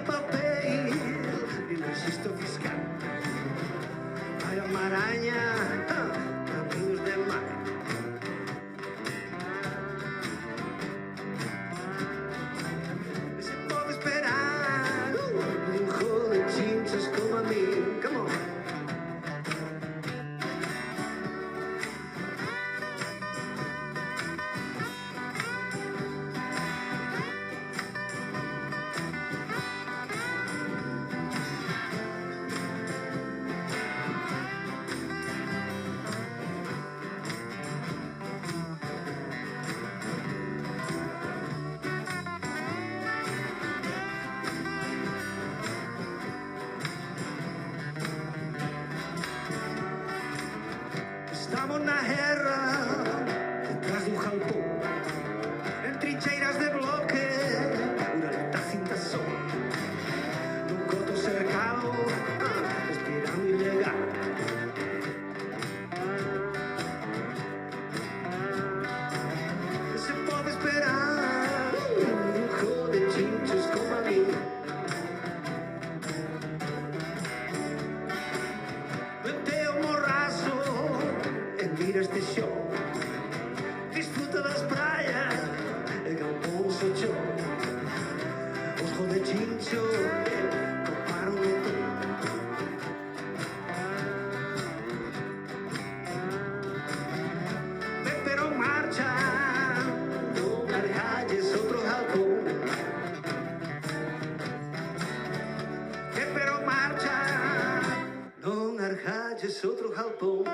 papel ni el registro fiscal. Hay maraña, caminos de mar. Se puede esperar un joven chinchas como a mí. Come on. Estamos na guerra, detrás dun jalpón, en trincheiras de bloque, unha alta cinta sol, nun coto cercado, respirando ilegal. Se pode esperar un joven chinchos como a mí. Vente o morrazo, mira este show, disfruta das praias, e galpón socho, os jodechincho, coparon de todo. Pero marcha, non argalles outro galpón. Pero marcha, non argalles outro galpón.